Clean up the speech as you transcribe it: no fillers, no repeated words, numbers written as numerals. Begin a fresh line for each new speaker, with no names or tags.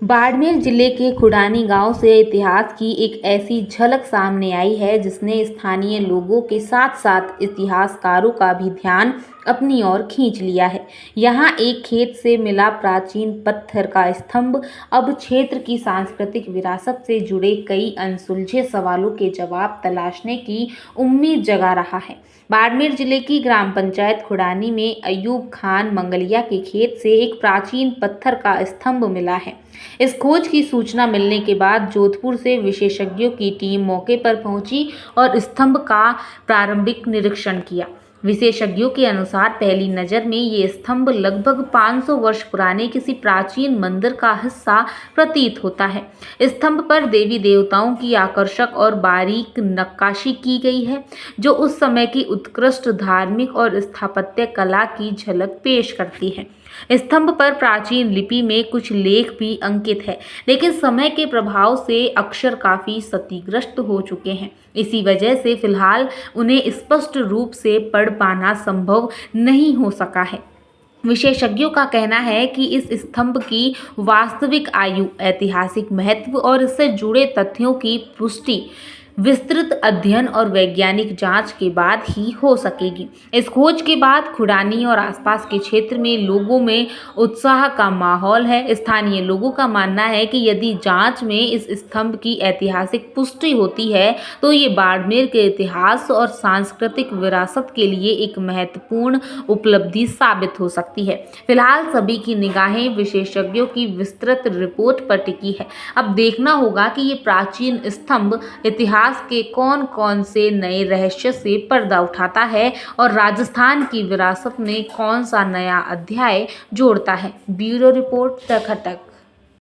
बाड़मेर जिले के खुडानी गांव से इतिहास की एक ऐसी झलक सामने आई है जिसने स्थानीय लोगों के साथ साथ इतिहासकारों का भी ध्यान अपनी ओर खींच लिया है। यहाँ एक खेत से मिला प्राचीन पत्थर का स्तंभ अब क्षेत्र की सांस्कृतिक विरासत से जुड़े कई अनसुलझे सवालों के जवाब तलाशने की उम्मीद जगा रहा है। बाड़मेर जिले की ग्राम पंचायत खुडानी में अयूब खान मंगलिया के खेत से एक प्राचीन पत्थर का स्तंभ मिला है। इस खोज की सूचना मिलने के बाद जोधपुर से विशेषज्ञों की टीम मौके पर पहुंची और स्तंभ का प्रारंभिक निरीक्षण किया। विशेषज्ञों के अनुसार पहली नज़र में ये स्तंभ लगभग 500 वर्ष पुराने किसी प्राचीन मंदिर का हिस्सा प्रतीत होता है। स्तंभ पर देवी देवताओं की आकर्षक और बारीक नक्काशी की गई है, जो उस समय की उत्कृष्ट धार्मिक और स्थापत्य कला की झलक पेश करती है। स्तंभ पर प्राचीन लिपि में कुछ लेख भी अंकित है, लेकिन समय के प्रभाव से अक्षर काफी क्षतिग्रस्त हो चुके हैं। इसी वजह से फिलहाल उन्हें स्पष्ट रूप से पढ़ पाना संभव नहीं हो सका है। विशेषज्ञों का कहना है कि इस स्तंभ की वास्तविक आयु, ऐतिहासिक महत्व और इससे जुड़े तथ्यों की पुष्टि विस्तृत अध्ययन और वैज्ञानिक जांच के बाद ही हो सकेगी। इस खोज के बाद खुडानी और आसपास के क्षेत्र में लोगों में उत्साह का माहौल है। स्थानीय लोगों का मानना है कि यदि जांच में इस स्तंभ की ऐतिहासिक पुष्टि होती है तो ये बाड़मेर के इतिहास और सांस्कृतिक विरासत के लिए एक महत्वपूर्ण उपलब्धि साबित हो सकती है। फिलहाल सभी की निगाहें विशेषज्ञों की विस्तृत रिपोर्ट पर टिकी है। अब देखना होगा कि ये प्राचीन स्तंभ इतिहास के कौन-कौन से नए रहस्य से पर्दा उठाता है और राजस्थान की विरासत में कौन सा नया अध्याय जोड़ता है। Bureau report, the Khattak.